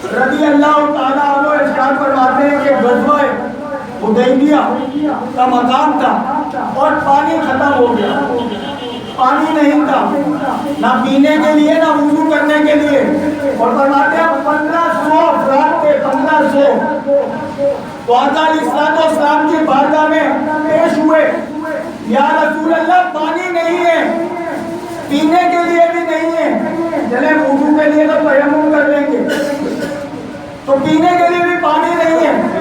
رضی اللہ تعالیٰ عنہ ارشاد فرماتے ہیں کہ غزوہ حدیبیہ کا مقام تھا اور پانی ختم ہو گیا، پانی نہیں تھا نہ پینے کے لیے نہ وضو کرنے کے لیے، اور فرماتے ہیں 1500 افراد تھے، 1500 تو آقا علیہ السلام کی بارگاہ میں پیش ہوئے، یا رسول اللہ پانی نہیں ہے، پینے کے لیے بھی نہیں ہے، چلے وضو کے لیے تو تیمم کر لیں گے، تو پینے کے لیے بھی پانی نہیں ہے۔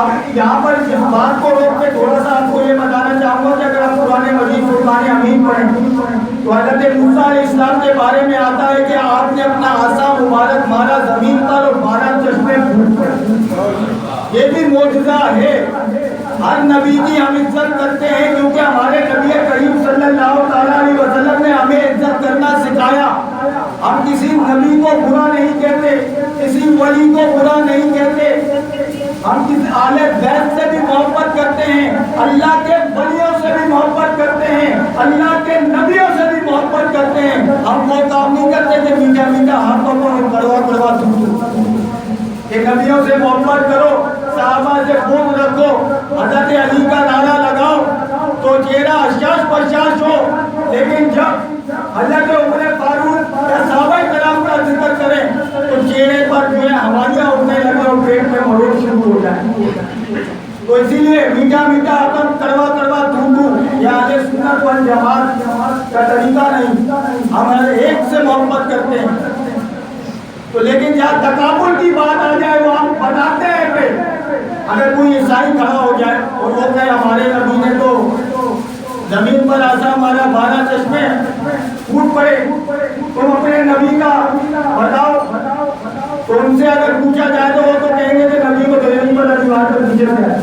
اب یہاں پر اس بات کو روک کے تھوڑا سا آپ کو یہ بتانا چاہوں گا کہ اگر آپ قرآن مجید فرقان حمید پڑھیں تو حضرت موسیٰ علیہ السلام کے بارے میں آتا ہے کہ آپ نے اپنا عصا مبارک مارا زمین پر اور 12 چشمے پھوٹ پڑے۔ یہ بھی معجزہ ہے۔ ہر نبی کی ہم عزت کرتے ہیں کیونکہ ہمارے نبی کریم صلی اللہ علیہ وسلم نے ہمیں عزت کرنا سکھایا۔ ہم کسی نبی کو برا نہیں کہتے، کسی ولی کو برا نہیں کہتے، ہم کسی اہل بیت سے بھی محبت کرتے ہیں، اللہ کے ولیوں سے بھی محبت کرتے ہیں، اللہ کے نبیوں سے بھی محبت کرتے ہیں۔ ہم وہ کام نہیں کرتے کہ میٹھا میٹھا ہاتھوں کو کڑوا کڑوا دوں کہ نبیوں سے محبت کرو، صحابہ سے بغض رکھو، حضرت علی کا نعرہ لگاؤ تو چہرہ حشاش پرشاش ہو، لیکن جب حضرت عمر فاروق یا صحابہ کرام کا ذکر کریں تو چہرے پر جو ہے ہوائیاں اڑنے لگے اور پیٹ میں مروڑ شروع ہو جائے۔ تو اسی لیے میٹھا میٹھا آتم کڑوا کڑوا دھو یہ اہل سنت والجماعت کا طریقہ نہیں۔ ہم ہر ایک سے محبت کرتے ہیں، تو لیکن جہاں تکابر کی بات آ جائے وہ ہم بتاتے ہیں پھر اگر کوئی عیسائی کھڑا ہو جائے اور وہ کہے ہمارے نبی نے تو زمین پر عصا مارا 12 چشمے پھوٹ پڑے، تم اپنے نبی کا بتاؤ، تو ان سے اگر پوچھا جائے تو وہ تو کہیں گے کہ نبی کو تو نہیں پتا دیوار پر نیچے سے ہے،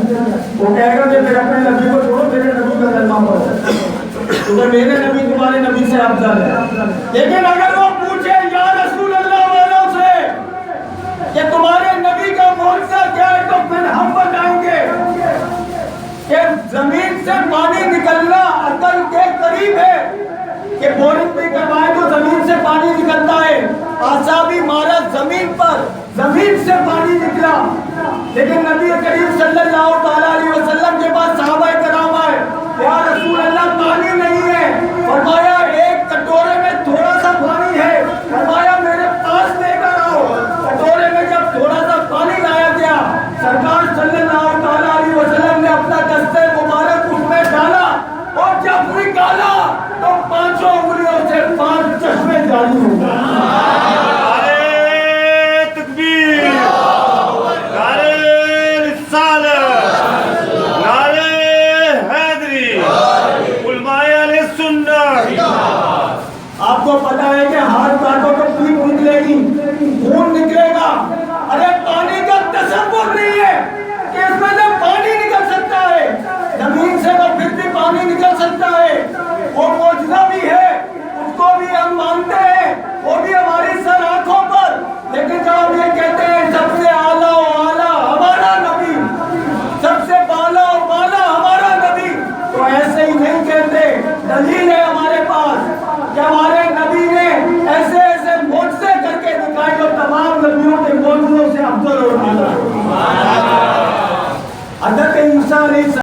وہ کہے گا کہ پھر اپنے نبی کو چھوڑو، میرے نبی کا کلمہ پڑھو کیونکہ میرے نبی تمہارے نبی سے افضل ہے۔ لیکن اگر وہ پوچھے یا رسول اللہ والوں سے کہ تمہارے نبی کا معجزہ کیا ہے تو پھر ہم بتائیں گے کہ زمین سے پانی نکلنا عقل کے قریب ہے کہ بورنگ بھی کروائے تو زمین سے پانی نکلتا ہے، عصا بھی مارا زمین پر، زمین سے پانی نکلا، لیکن نبی کریم صلی اللہ علیہ وسلم کے پاس صحابہ کرام آئے، یا رسول اللہ پانی نہیں ہے، فرمایا ایک کٹورے میں تھوڑا سا پانی ہے، فرمایا میرے پاس لے کر آؤ۔ کٹورے میں جب تھوڑا سا پانی لایا گیا، سرکار صلی اللہ علیہ وسلم نے اپنا دستے مبارک اس میں ڈالا اور جب نکالا تو 5 انگلیوں سے 5 چشمے جاری ہو گئے۔ آپ کو پتا ہے کہ ہاتھ کاٹو تو پیپ نکلے گی، خون نکلے گا، ارے پانی کا تصور نہیں ہے کہ اس میں سے پانی نکل سکتا ہے، زمین سے تو پھر بھی پانی نکل سکتا ہے، وہ معجزہ بھی ہے، اس کو بھی ہم مانتے ہیں، وہ بھی ہماری سر آنکھوں پر، لیکن جب ہم یہ کہتے ہیں سب سے اعلیٰ و اعلیٰ ہمارا نبی، سب سے بالا و بالا ہمارا نبی، تو ایسے ہی نہیں کہتے، دلیل ہے ہمارے پاس کہ ہمارے نبی نے ایسے ایسے معجزے کر کے دکھائے جو تمام نبیوں کے معجزوں سے افضل اور اعلیٰ۔ حضرت عیسیٰ علیہ السلام